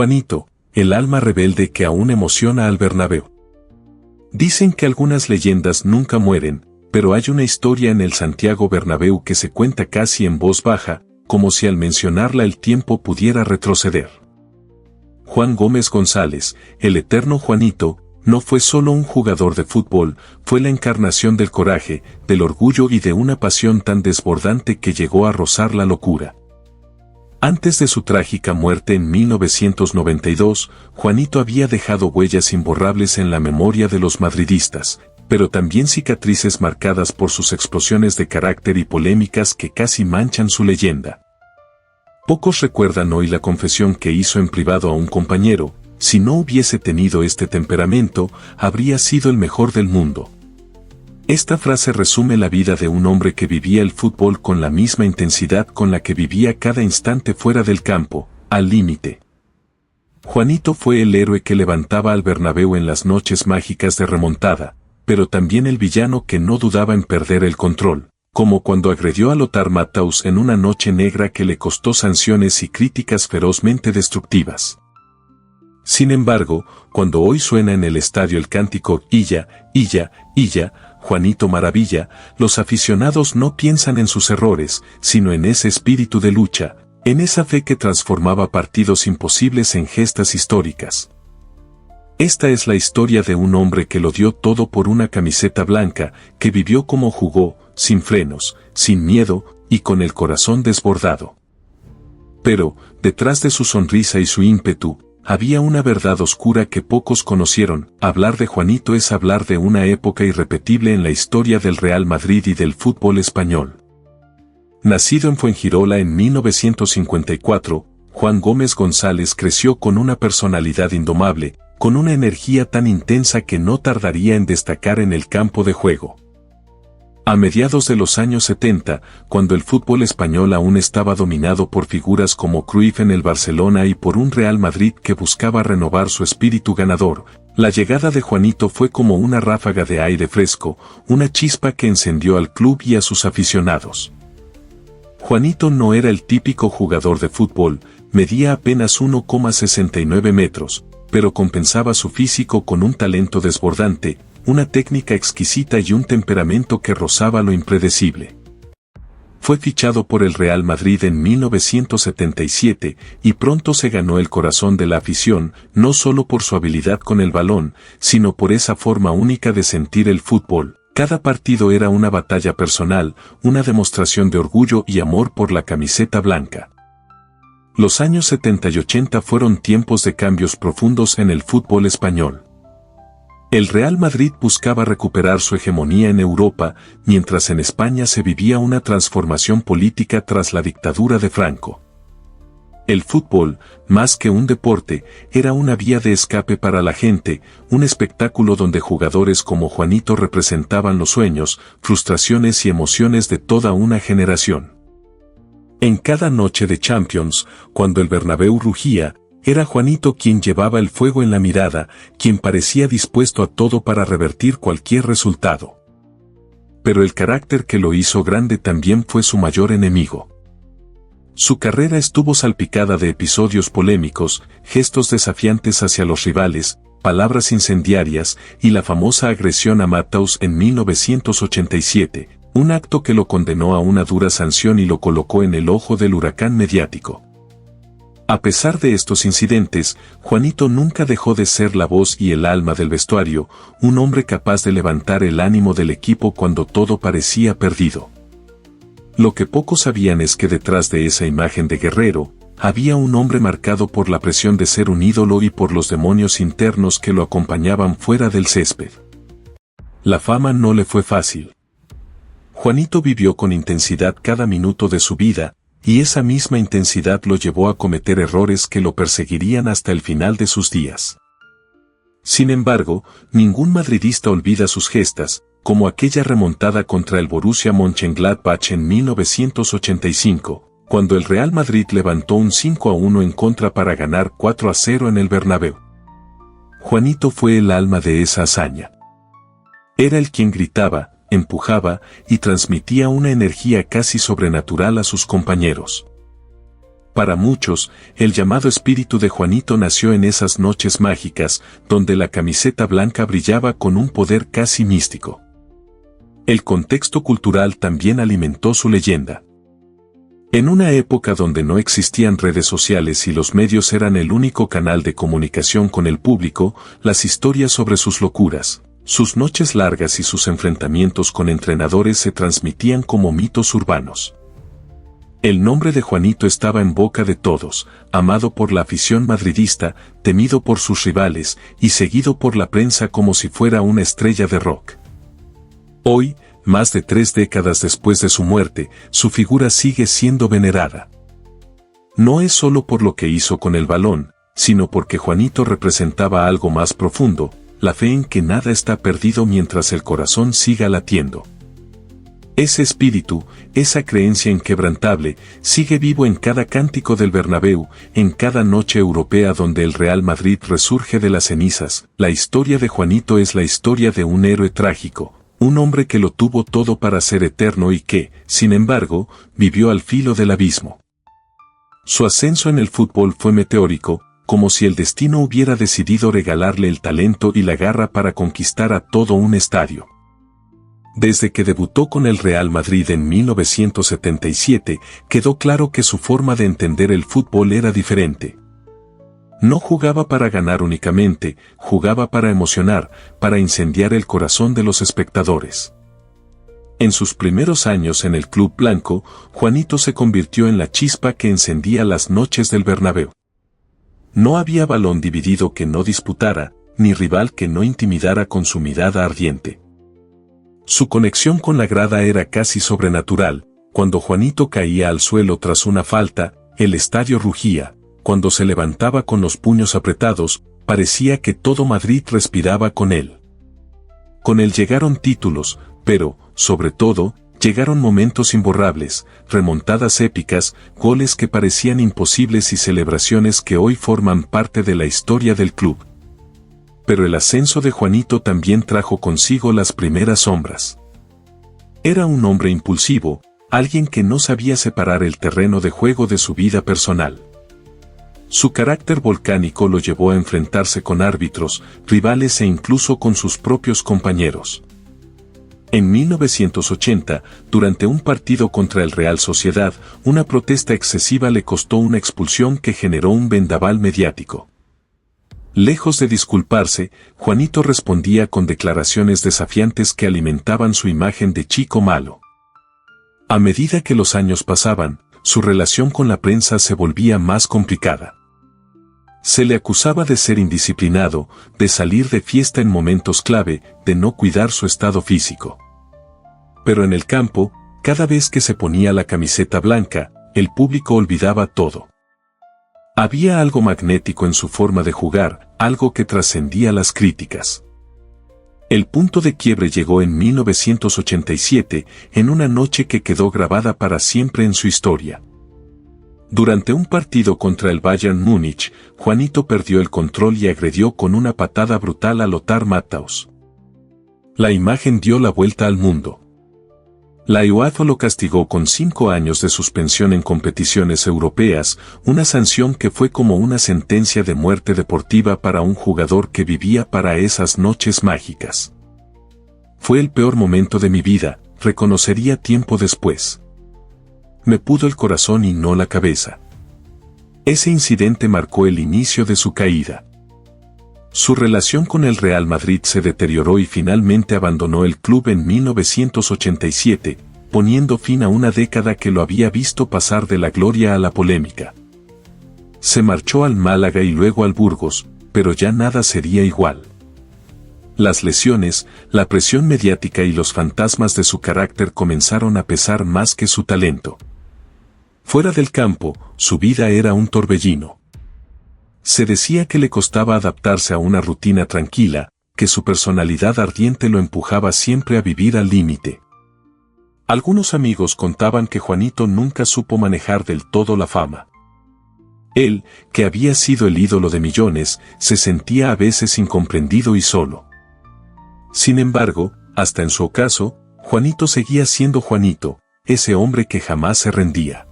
Juanito, el alma rebelde que aún emociona al Bernabéu. Dicen que algunas leyendas nunca mueren, pero hay una historia en el Santiago Bernabéu que se cuenta casi en voz baja, como si al mencionarla el tiempo pudiera retroceder. Juan Gómez González, el eterno Juanito, no fue solo un jugador de fútbol, fue la encarnación del coraje, del orgullo y de una pasión tan desbordante que llegó a rozar la locura. Antes de su trágica muerte en 1992, Juanito había dejado huellas imborrables en la memoria de los madridistas, pero también cicatrices marcadas por sus explosiones de carácter y polémicas que casi manchan su leyenda. Pocos recuerdan hoy la confesión que hizo en privado a un compañero: si no hubiese tenido este temperamento, habría sido el mejor del mundo. Esta frase resume la vida de un hombre que vivía el fútbol con la misma intensidad con la que vivía cada instante fuera del campo, al límite. Juanito fue el héroe que levantaba al Bernabéu en las noches mágicas de remontada, pero también el villano que no dudaba en perder el control, como cuando agredió a Lothar Matthaus en una noche negra que le costó sanciones y críticas ferozmente destructivas. Sin embargo, cuando hoy suena en el estadio el cántico "Illa, Illa, Illa, Juanito Maravilla", los aficionados no piensan en sus errores, sino en ese espíritu de lucha, en esa fe que transformaba partidos imposibles en gestas históricas. Esta es la historia de un hombre que lo dio todo por una camiseta blanca, que vivió como jugó, sin frenos, sin miedo, y con el corazón desbordado. Pero, detrás de su sonrisa y su ímpetu, había una verdad oscura que pocos conocieron. Hablar de Juanito es hablar de una época irrepetible en la historia del Real Madrid y del fútbol español. Nacido en Fuengirola en 1954, Juan Gómez González creció con una personalidad indomable, con una energía tan intensa que no tardaría en destacar en el campo de juego. A mediados de los años 70, cuando el fútbol español aún estaba dominado por figuras como Cruyff en el Barcelona y por un Real Madrid que buscaba renovar su espíritu ganador, la llegada de Juanito fue como una ráfaga de aire fresco, una chispa que encendió al club y a sus aficionados. Juanito no era el típico jugador de fútbol, medía apenas 1,69 metros, pero compensaba su físico con un talento desbordante, una técnica exquisita y un temperamento que rozaba lo impredecible. Fue fichado por el Real Madrid en 1977 y pronto se ganó el corazón de la afición, no solo por su habilidad con el balón, sino por esa forma única de sentir el fútbol. Cada partido era una batalla personal, una demostración de orgullo y amor por la camiseta blanca. Los años 70 y 80 fueron tiempos de cambios profundos en el fútbol español. El Real Madrid buscaba recuperar su hegemonía en Europa, mientras en España se vivía una transformación política tras la dictadura de Franco. El fútbol, más que un deporte, era una vía de escape para la gente, un espectáculo donde jugadores como Juanito representaban los sueños, frustraciones y emociones de toda una generación. En cada noche de Champions, cuando el Bernabéu rugía, era Juanito quien llevaba el fuego en la mirada, quien parecía dispuesto a todo para revertir cualquier resultado. Pero el carácter que lo hizo grande también fue su mayor enemigo. Su carrera estuvo salpicada de episodios polémicos, gestos desafiantes hacia los rivales, palabras incendiarias y la famosa agresión a Matthaus en 1987, un acto que lo condenó a una dura sanción y lo colocó en el ojo del huracán mediático. A pesar de estos incidentes, Juanito nunca dejó de ser la voz y el alma del vestuario, un hombre capaz de levantar el ánimo del equipo cuando todo parecía perdido. Lo que pocos sabían es que detrás de esa imagen de guerrero, había un hombre marcado por la presión de ser un ídolo y por los demonios internos que lo acompañaban fuera del césped. La fama no le fue fácil. Juanito vivió con intensidad cada minuto de su vida, y esa misma intensidad lo llevó a cometer errores que lo perseguirían hasta el final de sus días. Sin embargo, ningún madridista olvida sus gestas, como aquella remontada contra el Borussia Mönchengladbach en 1985, cuando el Real Madrid levantó un 5-1 en contra para ganar 4-0 en el Bernabéu. Juanito fue el alma de esa hazaña. Era el quien gritaba, empujaba y transmitía una energía casi sobrenatural a sus compañeros. Para muchos, el llamado espíritu de Juanito nació en esas noches mágicas, donde la camiseta blanca brillaba con un poder casi místico. El contexto cultural también alimentó su leyenda. En una época donde no existían redes sociales y los medios eran el único canal de comunicación con el público, las historias sobre sus locuras, sus noches largas y sus enfrentamientos con entrenadores se transmitían como mitos urbanos. El nombre de Juanito estaba en boca de todos, amado por la afición madridista, temido por sus rivales y seguido por la prensa como si fuera una estrella de rock. Hoy, más de 3 décadas después de su muerte, su figura sigue siendo venerada. No es solo por lo que hizo con el balón, sino porque Juanito representaba algo más profundo, la fe en que nada está perdido mientras el corazón siga latiendo. Ese espíritu, esa creencia inquebrantable, sigue vivo en cada cántico del Bernabéu, en cada noche europea donde el Real Madrid resurge de las cenizas. La historia de Juanito es la historia de un héroe trágico, un hombre que lo tuvo todo para ser eterno y que, sin embargo, vivió al filo del abismo. Su ascenso en el fútbol fue meteórico, como si el destino hubiera decidido regalarle el talento y la garra para conquistar a todo un estadio. Desde que debutó con el Real Madrid en 1977, quedó claro que su forma de entender el fútbol era diferente. No jugaba para ganar únicamente, jugaba para emocionar, para incendiar el corazón de los espectadores. En sus primeros años en el club blanco, Juanito se convirtió en la chispa que encendía las noches del Bernabéu. No había balón dividido que no disputara, ni rival que no intimidara con su mirada ardiente. Su conexión con la grada era casi sobrenatural. Cuando Juanito caía al suelo tras una falta, el estadio rugía. Cuando se levantaba con los puños apretados, parecía que todo Madrid respiraba con él. Con él llegaron títulos, pero, sobre todo, llegaron momentos imborrables, remontadas épicas, goles que parecían imposibles y celebraciones que hoy forman parte de la historia del club. Pero el ascenso de Juanito también trajo consigo las primeras sombras. Era un hombre impulsivo, alguien que no sabía separar el terreno de juego de su vida personal. Su carácter volcánico lo llevó a enfrentarse con árbitros, rivales e incluso con sus propios compañeros. En 1980, durante un partido contra el Real Sociedad, una protesta excesiva le costó una expulsión que generó un vendaval mediático. Lejos de disculparse, Juanito respondía con declaraciones desafiantes que alimentaban su imagen de chico malo. A medida que los años pasaban, su relación con la prensa se volvía más complicada. Se le acusaba de ser indisciplinado, de salir de fiesta en momentos clave, de no cuidar su estado físico. Pero en el campo, cada vez que se ponía la camiseta blanca, el público olvidaba todo. Había algo magnético en su forma de jugar, algo que trascendía las críticas. El punto de quiebre llegó en 1987, en una noche que quedó grabada para siempre en su historia. Durante un partido contra el Bayern Múnich, Juanito perdió el control y agredió con una patada brutal a Lothar Matthaus. La imagen dio la vuelta al mundo. La UEFA lo castigó con 5 años de suspensión en competiciones europeas, una sanción que fue como una sentencia de muerte deportiva para un jugador que vivía para esas noches mágicas. Fue el peor momento de mi vida, reconocería tiempo después. Me pudo el corazón y no la cabeza. Ese incidente marcó el inicio de su caída. Su relación con el Real Madrid se deterioró y finalmente abandonó el club en 1987, poniendo fin a una década que lo había visto pasar de la gloria a la polémica. Se marchó al Málaga y luego al Burgos, pero ya nada sería igual. Las lesiones, la presión mediática y los fantasmas de su carácter comenzaron a pesar más que su talento. Fuera del campo, su vida era un torbellino. Se decía que le costaba adaptarse a una rutina tranquila, que su personalidad ardiente lo empujaba siempre a vivir al límite. Algunos amigos contaban que Juanito nunca supo manejar del todo la fama. Él, que había sido el ídolo de millones, se sentía a veces incomprendido y solo. Sin embargo, hasta en su ocaso, Juanito seguía siendo Juanito, ese hombre que jamás se rendía.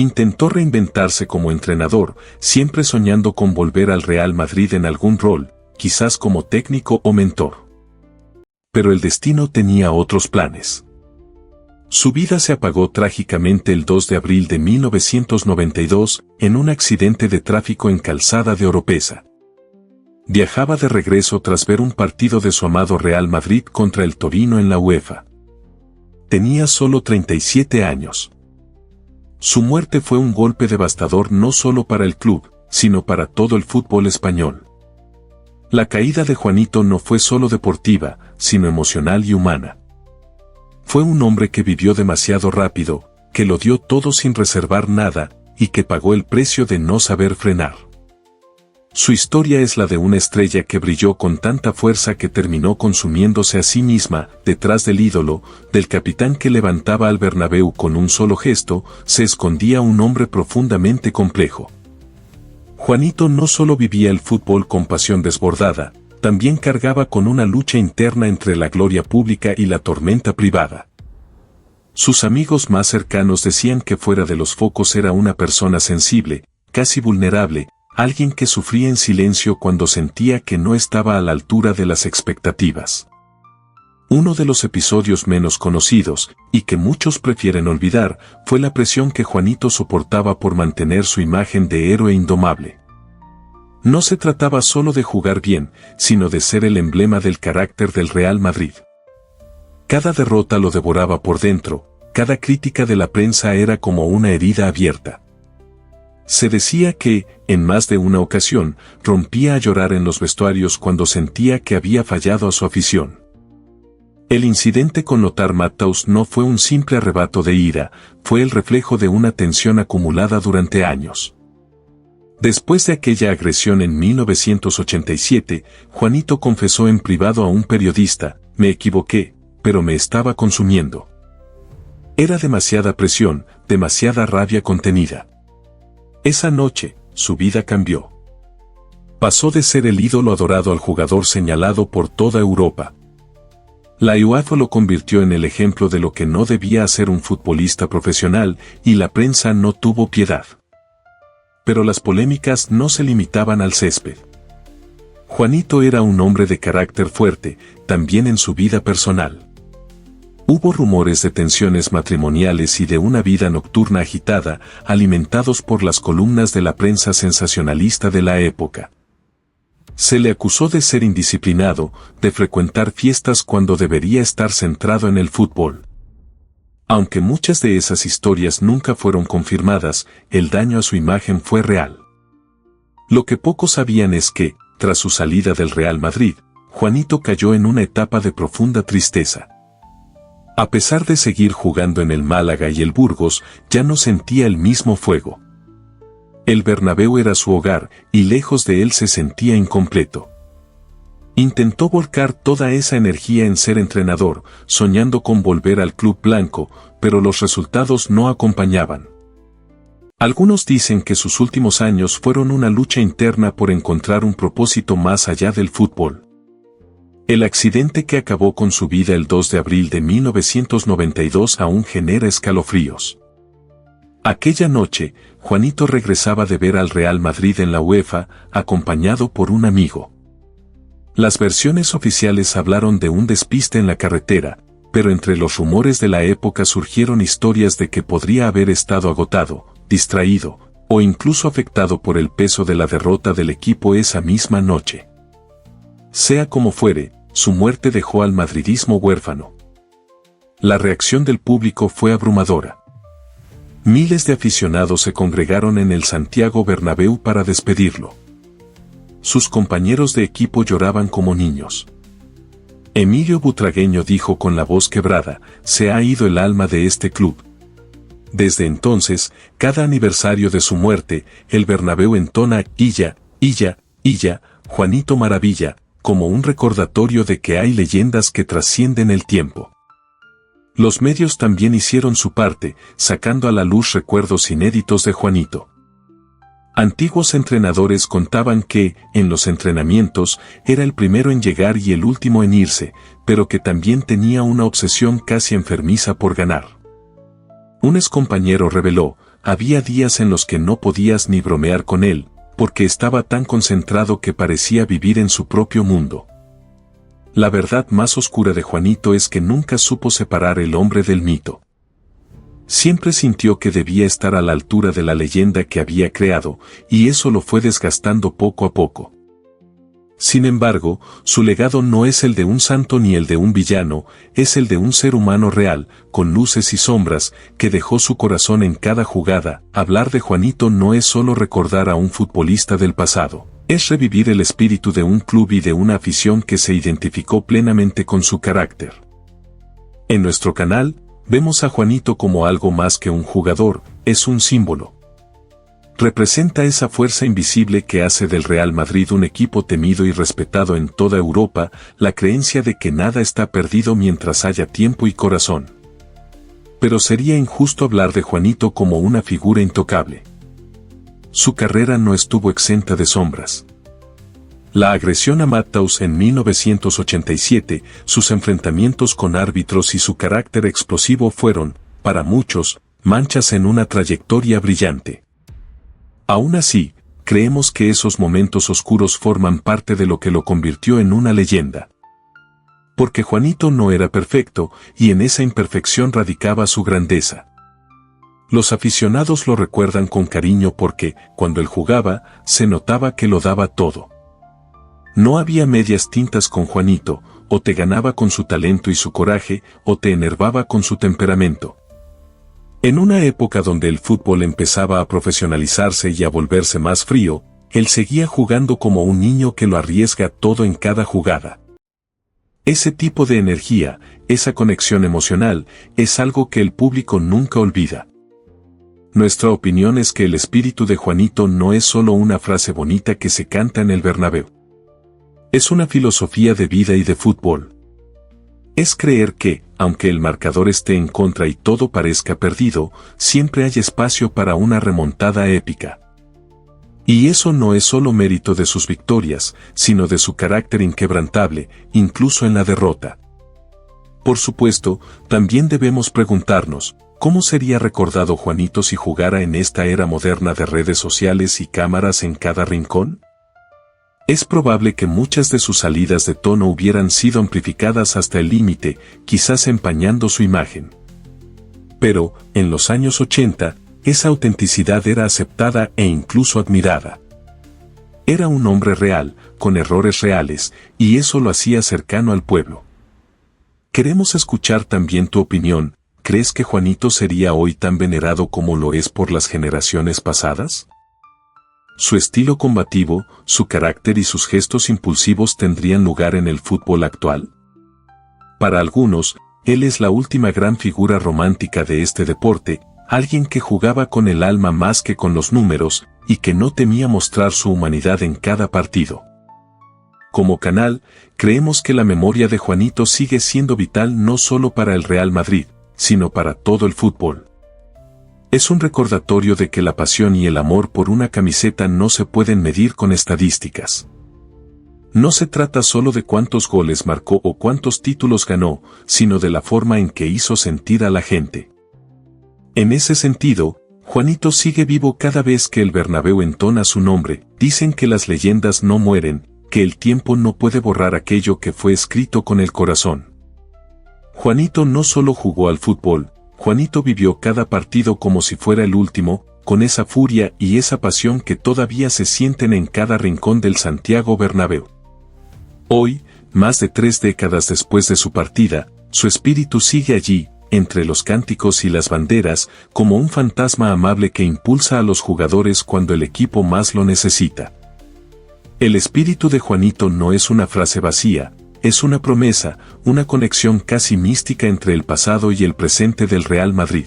Intentó reinventarse como entrenador, siempre soñando con volver al Real Madrid en algún rol, quizás como técnico o mentor. Pero el destino tenía otros planes. Su vida se apagó trágicamente el 2 de abril de 1992 en un accidente de tráfico en Calzada de Oropesa. Viajaba de regreso tras ver un partido de su amado Real Madrid contra el Torino en la UEFA. Tenía solo 37 años. Su muerte fue un golpe devastador no solo para el club, sino para todo el fútbol español. La caída de Juanito no fue solo deportiva, sino emocional y humana. Fue un hombre que vivió demasiado rápido, que lo dio todo sin reservar nada, y que pagó el precio de no saber frenar. Su historia es la de una estrella que brilló con tanta fuerza que terminó consumiéndose a sí misma. Detrás del ídolo, del capitán que levantaba al Bernabéu con un solo gesto, se escondía un hombre profundamente complejo. Juanito no solo vivía el fútbol con pasión desbordada, también cargaba con una lucha interna entre la gloria pública y la tormenta privada. Sus amigos más cercanos decían que fuera de los focos era una persona sensible, casi vulnerable, alguien que sufría en silencio cuando sentía que no estaba a la altura de las expectativas. Uno de los episodios menos conocidos, y que muchos prefieren olvidar, fue la presión que Juanito soportaba por mantener su imagen de héroe indomable. No se trataba solo de jugar bien, sino de ser el emblema del carácter del Real Madrid. Cada derrota lo devoraba por dentro, cada crítica de la prensa era como una herida abierta. Se decía que, en más de una ocasión, rompía a llorar en los vestuarios cuando sentía que había fallado a su afición. El incidente con Lothar Matthaus no fue un simple arrebato de ira, fue el reflejo de una tensión acumulada durante años. Después de aquella agresión en 1987, Juanito confesó en privado a un periodista: "Me equivoqué, pero me estaba consumiendo. Era demasiada presión, demasiada rabia contenida". Esa noche, su vida cambió. Pasó de ser el ídolo adorado al jugador señalado por toda Europa. La UEFA lo convirtió en el ejemplo de lo que no debía hacer un futbolista profesional, y la prensa no tuvo piedad. Pero las polémicas no se limitaban al césped. Juanito era un hombre de carácter fuerte, también en su vida personal. Hubo rumores de tensiones matrimoniales y de una vida nocturna agitada, alimentados por las columnas de la prensa sensacionalista de la época. Se le acusó de ser indisciplinado, de frecuentar fiestas cuando debería estar centrado en el fútbol. Aunque muchas de esas historias nunca fueron confirmadas, el daño a su imagen fue real. Lo que pocos sabían es que, tras su salida del Real Madrid, Juanito cayó en una etapa de profunda tristeza. A pesar de seguir jugando en el Málaga y el Burgos, ya no sentía el mismo fuego. El Bernabéu era su hogar, y lejos de él se sentía incompleto. Intentó volcar toda esa energía en ser entrenador, soñando con volver al club blanco, pero los resultados no acompañaban. Algunos dicen que sus últimos años fueron una lucha interna por encontrar un propósito más allá del fútbol. El accidente que acabó con su vida el 2 de abril de 1992 aún genera escalofríos. Aquella noche, Juanito regresaba de ver al Real Madrid en la UEFA, acompañado por un amigo. Las versiones oficiales hablaron de un despiste en la carretera, pero entre los rumores de la época surgieron historias de que podría haber estado agotado, distraído, o incluso afectado por el peso de la derrota del equipo esa misma noche. Sea como fuere, su muerte dejó al madridismo huérfano. La reacción del público fue abrumadora. Miles de aficionados se congregaron en el Santiago Bernabéu para despedirlo. Sus compañeros de equipo lloraban como niños. Emilio Butragueño dijo con la voz quebrada: "Se ha ido el alma de este club". Desde entonces, cada aniversario de su muerte, el Bernabéu entona "Illa, Illa, Illa, Juanito Maravilla", como un recordatorio de que hay leyendas que trascienden el tiempo. Los medios también hicieron su parte, sacando a la luz recuerdos inéditos de Juanito. Antiguos entrenadores contaban que, en los entrenamientos, era el primero en llegar y el último en irse, pero que también tenía una obsesión casi enfermiza por ganar. Un excompañero reveló: había días en los que no podías ni bromear con él, porque estaba tan concentrado que parecía vivir en su propio mundo. La verdad más oscura de Juanito es que nunca supo separar el hombre del mito. Siempre sintió que debía estar a la altura de la leyenda que había creado, y eso lo fue desgastando poco a poco. Sin embargo, su legado no es el de un santo ni el de un villano, es el de un ser humano real, con luces y sombras, que dejó su corazón en cada jugada. Hablar de Juanito no es solo recordar a un futbolista del pasado, es revivir el espíritu de un club y de una afición que se identificó plenamente con su carácter. En nuestro canal, vemos a Juanito como algo más que un jugador, es un símbolo. Representa esa fuerza invisible que hace del Real Madrid un equipo temido y respetado en toda Europa, la creencia de que nada está perdido mientras haya tiempo y corazón. Pero sería injusto hablar de Juanito como una figura intocable. Su carrera no estuvo exenta de sombras. La agresión a Matthaus en 1987, sus enfrentamientos con árbitros y su carácter explosivo fueron, para muchos, manchas en una trayectoria brillante. Aún así, creemos que esos momentos oscuros forman parte de lo que lo convirtió en una leyenda. Porque Juanito no era perfecto, y en esa imperfección radicaba su grandeza. Los aficionados lo recuerdan con cariño porque, cuando él jugaba, se notaba que lo daba todo. No había medias tintas con Juanito, o te ganaba con su talento y su coraje, o te enervaba con su temperamento. En una época donde el fútbol empezaba a profesionalizarse y a volverse más frío, él seguía jugando como un niño que lo arriesga todo en cada jugada. Ese tipo de energía, esa conexión emocional, es algo que el público nunca olvida. Nuestra opinión es que el espíritu de Juanito no es solo una frase bonita que se canta en el Bernabéu. Es una filosofía de vida y de fútbol. Es creer que, aunque el marcador esté en contra y todo parezca perdido, siempre hay espacio para una remontada épica. Y eso no es solo mérito de sus victorias, sino de su carácter inquebrantable, incluso en la derrota. Por supuesto, también debemos preguntarnos, ¿cómo sería recordado Juanito si jugara en esta era moderna de redes sociales y cámaras en cada rincón? Es probable que muchas de sus salidas de tono hubieran sido amplificadas hasta el límite, quizás empañando su imagen. Pero, en los años 80, esa autenticidad era aceptada e incluso admirada. Era un hombre real, con errores reales, y eso lo hacía cercano al pueblo. Queremos escuchar también tu opinión. ¿Crees que Juanito sería hoy tan venerado como lo es por las generaciones pasadas? Su estilo combativo, su carácter y sus gestos impulsivos tendrían lugar en el fútbol actual. Para algunos, él es la última gran figura romántica de este deporte, alguien que jugaba con el alma más que con los números, y que no temía mostrar su humanidad en cada partido. Como canal, creemos que la memoria de Juanito sigue siendo vital no solo para el Real Madrid, sino para todo el fútbol. Es un recordatorio de que la pasión y el amor por una camiseta no se pueden medir con estadísticas. No se trata solo de cuántos goles marcó o cuántos títulos ganó, sino de la forma en que hizo sentir a la gente. En ese sentido, Juanito sigue vivo cada vez que el Bernabéu entona su nombre. Dicen que las leyendas no mueren, que el tiempo no puede borrar aquello que fue escrito con el corazón. Juanito no solo jugó al fútbol, Juanito vivió cada partido como si fuera el último, con esa furia y esa pasión que todavía se sienten en cada rincón del Santiago Bernabéu. Hoy, más de 3 décadas después de su partida, su espíritu sigue allí, entre los cánticos y las banderas, como un fantasma amable que impulsa a los jugadores cuando el equipo más lo necesita. El espíritu de Juanito no es una frase vacía, es una promesa, una conexión casi mística entre el pasado y el presente del Real Madrid.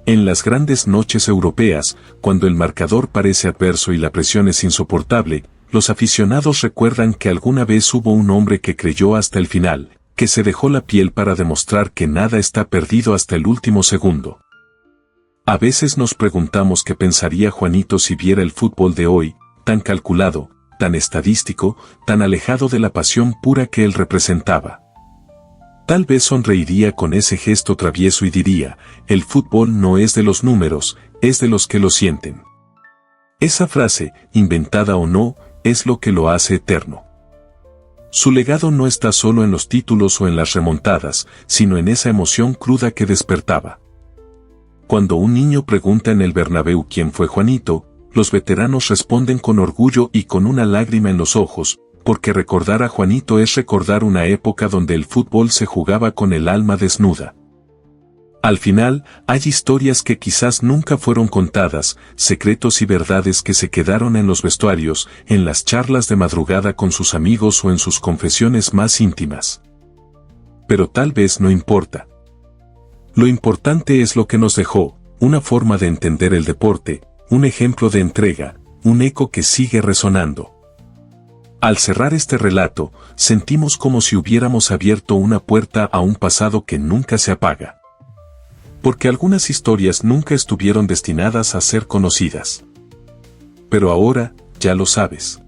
En las grandes noches europeas, cuando el marcador parece adverso y la presión es insoportable, los aficionados recuerdan que alguna vez hubo un hombre que creyó hasta el final, que se dejó la piel para demostrar que nada está perdido hasta el último segundo. A veces nos preguntamos qué pensaría Juanito si viera el fútbol de hoy, tan calculado, tan estadístico, tan alejado de la pasión pura que él representaba. Tal vez sonreiría con ese gesto travieso y diría, el fútbol no es de los números, es de los que lo sienten. Esa frase, inventada o no, es lo que lo hace eterno. Su legado no está solo en los títulos o en las remontadas, sino en esa emoción cruda que despertaba. Cuando un niño pregunta en el Bernabéu quién fue Juanito, los veteranos responden con orgullo y con una lágrima en los ojos, porque recordar a Juanito es recordar una época donde el fútbol se jugaba con el alma desnuda. Al final, hay historias que quizás nunca fueron contadas, secretos y verdades que se quedaron en los vestuarios, en las charlas de madrugada con sus amigos o en sus confesiones más íntimas. Pero tal vez no importa. Lo importante es lo que nos dejó, una forma de entender el deporte, un ejemplo de entrega, un eco que sigue resonando. Al cerrar este relato, sentimos como si hubiéramos abierto una puerta a un pasado que nunca se apaga. Porque algunas historias nunca estuvieron destinadas a ser conocidas. Pero ahora, ya lo sabes.